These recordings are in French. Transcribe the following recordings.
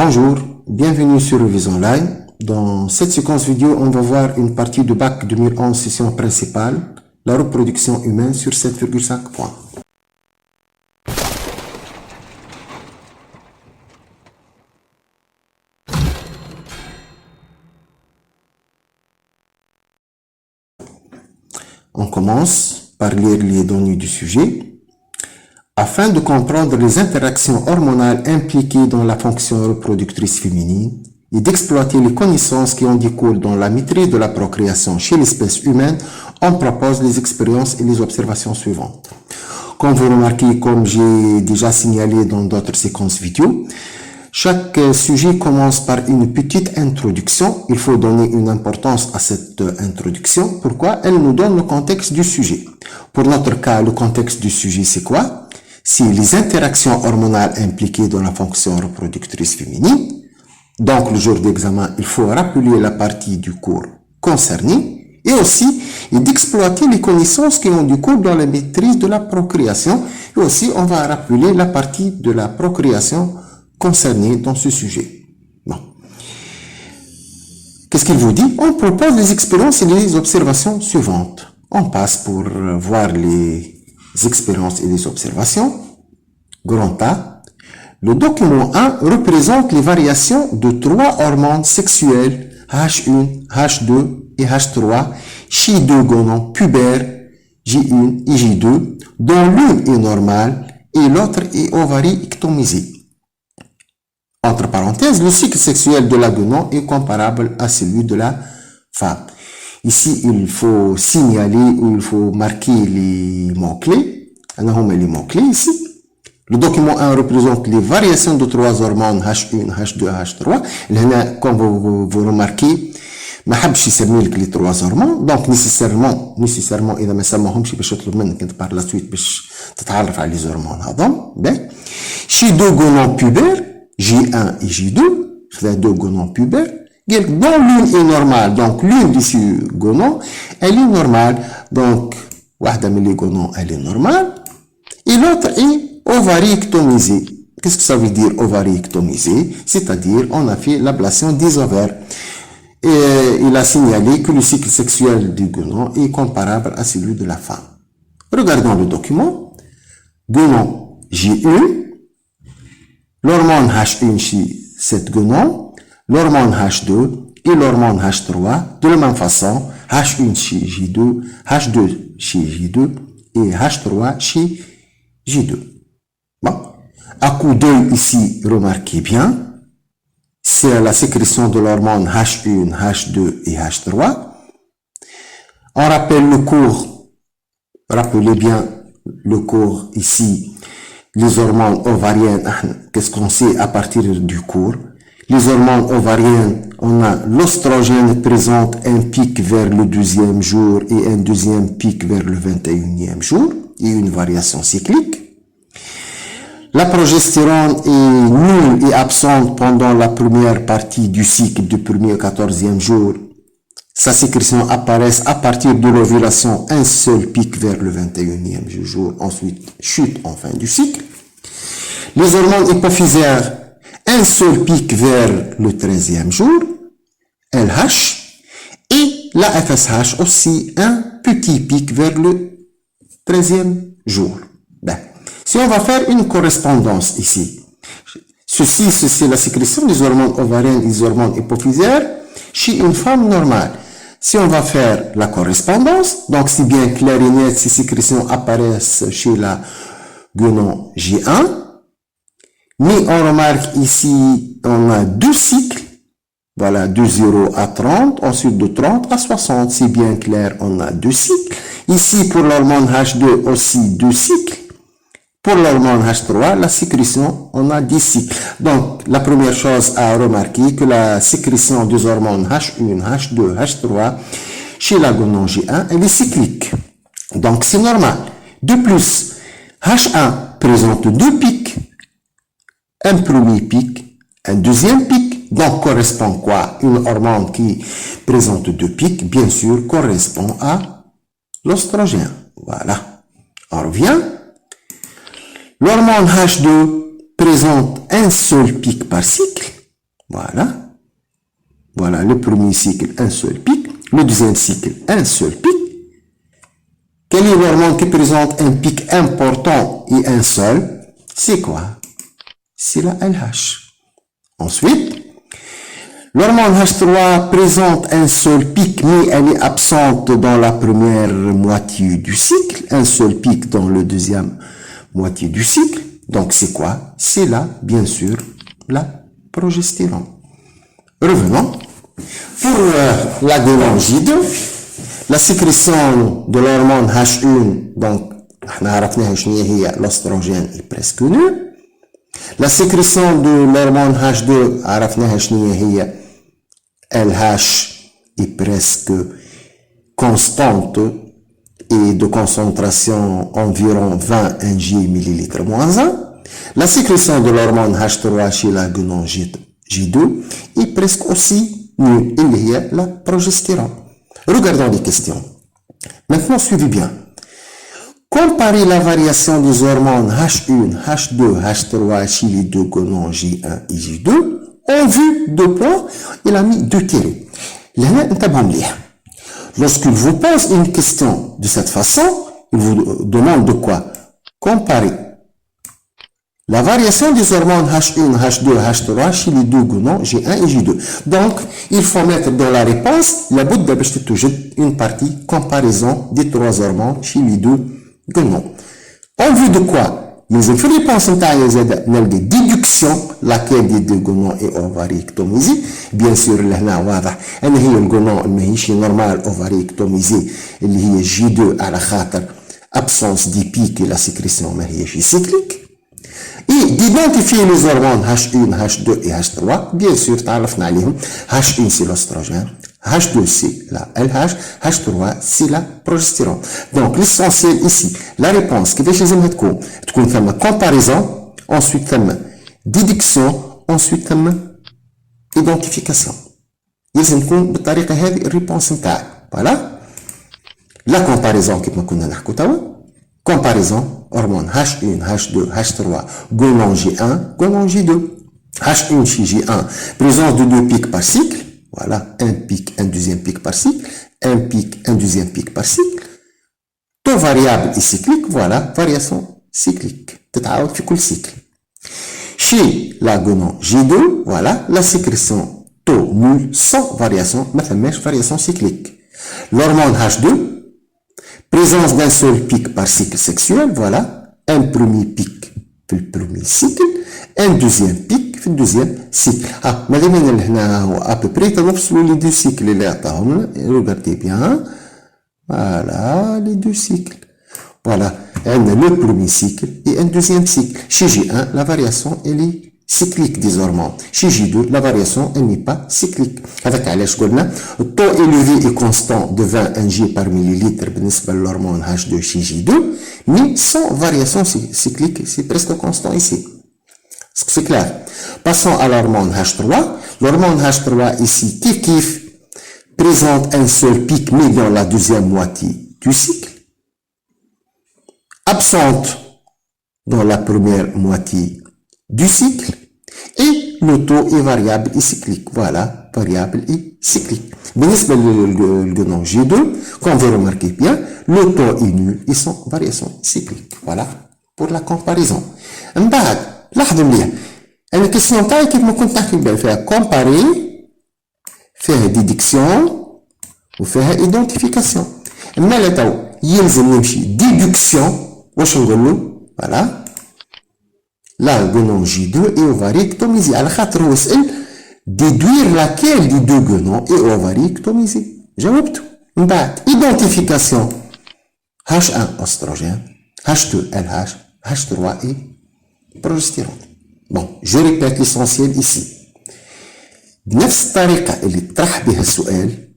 Bonjour, bienvenue sur Revise Online. Dans cette séquence vidéo, on va voir une partie du bac 2011 session principale, la reproduction humaine sur 7,5 points. On commence par lire les données du sujet. Afin de comprendre les interactions hormonales impliquées dans la fonction reproductrice féminine et d'exploiter les connaissances qui en découlent dans la maîtrise de la procréation chez l'espèce humaine, on propose les expériences et les observations suivantes. Comme vous remarquez, comme j'ai déjà signalé dans d'autres séquences vidéo, chaque sujet commence par une petite introduction. Il faut donner une importance à cette introduction. Pourquoi? Elle nous donne le contexte du sujet. Pour notre cas, le contexte du sujet, c'est quoi? C'est les interactions hormonales impliquées dans la fonction reproductrice féminine. Donc, le jour d'examen, il faut rappeler la partie du cours concernée et aussi d'exploiter les connaissances qui ont du cours dans la maîtrise de la procréation. Et aussi, on va rappeler la partie de la procréation concernée dans ce sujet. Bon. Qu'est-ce qu'il vous dit? On propose les expériences et les observations suivantes. On passe pour voir les expériences et les observations. Grand A. Le document 1 représente les variations de 3 hormones sexuelles H1, H2 et H3 chez 2 gonons pubères J1 et J2 dont l'une est normale et l'autre est ovarie ectomisée. Entre parenthèses, le cycle sexuel de la gonon est comparable à celui de la femme. Ici, il faut signaler ou il faut marquer les mots-clés. On met les mots-clés ici. Le document 1 représente les variations de 3 hormones H1, H2, H3. Là, comme vous remarquez, ما حبش يسمي لك les 3 hormones. Donc, nécessairement, إذا ما سماهمش باش يطلب منك أنت par la suite باش تتعرف على les hormones هذوم. Chez 2 gonons pubères, J1 et J2, c'est 2 gonons pubères. Dont l'une est normale, donc l'une de ces gonons, elle est normale, donc واحدة من les gonons, elle est normale, et l'autre est ovarie ectomisée. Qu'est-ce que ça veut dire ovarie ectomisée? C'est-à-dire, on a fait l'ablation des ovaires. Et il a signalé que le cycle sexuel du gonon est comparable à celui de la femme. Regardons le document. Gonon J1, l'hormone H1 chez cette gonon, l'hormone H2 et l'hormone H3 de la même façon, H1 chez J2, H2 chez J2 et H3 chez J2. Bon. À coup d'œil ici, remarquez bien, c'est la sécrétion de l'hormone H1, H2 et H3. On rappelle le cours, rappelez bien le cours ici, les hormones ovariennes, qu'est-ce qu'on sait à partir du cours? Les hormones ovariennes, on a l'oestrogène présente un pic vers le 12e jour et un deuxième pic vers le 21e jour, et une variation cyclique. La progestérone est nulle et absente pendant la première partie du cycle du 1er au 14e jour. Sa sécrétion apparaît à partir de l'ovulation, un seul pic vers le 21e jour, ensuite chute en fin du cycle. Les hormones hypophysaires, un seul pic vers le 13e jour, LH, et la FSH aussi, un petit pic vers le 13e jour. Si on va faire une correspondance ici, ceci c'est la sécrétion des hormones ovariennes et des hormones hypophysaires chez une femme normale. Si on va faire la correspondance, donc c'est bien clair et net, ces sécrétions apparaissent chez la gonon J1, mais on remarque ici, on a 2 cycles, voilà, de 0 à 30, ensuite de 30 à 60, c'est bien clair, on a 2 cycles. Ici, pour l'hormone H2, aussi 2 cycles. Pour l'hormone H3, la sécrétion, on a 10 cycles. Donc, la première chose à remarquer que la sécrétion des hormones H1, H2, H3, chez la gonon J1, elle est cyclique. Donc, c'est normal. De plus, H1 présente 2 pics. Un premier pic, un deuxième pic. Donc, correspond quoi? Une hormone qui présente 2 pics, bien sûr, correspond à l'oestrogène. Voilà. On revient. L'hormone H2 présente un seul pic par cycle. Voilà. Voilà, le premier cycle, un seul pic. Le deuxième cycle, un seul pic. Quelle est l'hormone qui présente un pic important et un seul? C'est quoi? C'est la LH. Ensuite, l'hormone H3 présente un seul pic, mais elle est absente dans la première moitié du cycle, un seul pic dans la deuxième moitié du cycle. Donc, c'est quoi? C'est là, bien sûr, la progestérone. Revenons. Pour la glande J2, la sécrétion de l'hormone H1, donc, l'ostrogène est presque nul. La sécrétion de l'hormone H2, LH est presque constante et de concentration environ 20 Ng millilitres moins 1. La sécrétion de l'hormone H3 chez la glande J2 est presque aussi nulle. Il y a la progestérone. Regardons les questions. Maintenant, suivez bien. Comparez la variation des hormones H1, H2, H3 chez les deux gonons J1 et J2 en vue de points. Il a mis deux tirés. Lorsqu'il vous pose une question de cette façon, il vous demande de quoi? Comparer la variation des hormones H1, H2, H3 chez les deux gonons G1 et J2. Donc, il faut mettre dans la réponse la bout de une partie comparaison des trois hormones chez les deux gonons. En vue de quoi? Les réponses sont des déductions, laquelle des deux gonons est ovarie-ectomisée. Bien sûr, là, واضح أن هي الجنون الماهيش normal ovarie-ectomisée اللي هي J2 على خاطر absence des pics et la sécrétion ماهيش cyclique. Et d'identifier les hormones H1, H2 et H3, bien sûr, تعرفنا عليهم. H1 c'est l'ostrogène, H2 c'est la LH, H3 c'est la progestérone. Donc l'essentiel ici, la réponse qui fait تكون ثم comparaison, ensuite ثم déduction, ensuite ثم identification. لازم تكون بالطريقة هذه الريبونس نتاعك. Voilà. La comparaison كيف ما كنا نحكوا توا. Comparaison, hormones H1, H2, H3, gonon J1, gonon J2. H1 chez J1, présence de deux pics par cycle. Voilà, un pic, un deuxième pic par cycle. Un pic, un deuxième pic par cycle. Taux variable et cyclique, voilà, variation cyclique. تتعاود في كل cycle. Chez la gonon J2, voilà, la sécrétion taux nul sans variation, ما ثماش variation cyclique. L'hormone H2, présence d'un seul pic par cycle sexuel, voilà, un premier pic في le premier cycle, un deuxième pic في le deuxième cycle. مادام هنا هو à peu près تنفصلوا les deux cycles اللي عطاهم لنا. Regardez bien, voilà, les deux cycles. Voilà, عندنا le premier cycle et un deuxième cycle. Chez J1, la variation elle est cyclique des hormones. Chez J2, la variation elle n'est pas cyclique. Avec علاش قلنا le taux élevé et constant de 20 Ng par millilitre بالنسبة للهرمون H2 chez J2, mais sans variation cyclique, c'est presque constant ici. C'est clair. Passons à l'hormone H3. L'hormone H3 ici, kif présente un seul pic, mais dans la deuxième moitié du cycle. Absente dans la première moitié du cycle. Et le taux est variable et cyclique. Voilà, variable et cyclique. بالنسبة للجنون J2, comme vous remarquez bien, le taux est nul et sans variation cyclique. Voilà, pour la comparaison. بعد لاحظوا مليح انا الكيسيون تاعي كيف ما كنت نحكي بها فيها كومباري فيها ديديكسيون وفيها ايدونتيفيكاسيون. اما لا تو يلزم نمشي ديدكسيون واش نقولوا فوالا لا غونون J2 اي اوفاريكتوميزي على خاطر هو سأل ديدوير لاكيل دي دو غونون اي اوفاريكتوميزي. جاوبته. من بعد ايدونتيفيكاسيون H1 اوستروجين H2 LH H3 اي progestérone. Bon, je répète l'essentiel ici. بنفس الطريقة اللي تطرح بها السؤال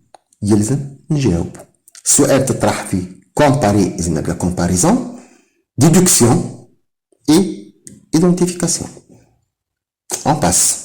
يلزم نجاوب. السؤال تطرح فيه comparer, إذن نبدا comparaison, déduction et identification. On passe.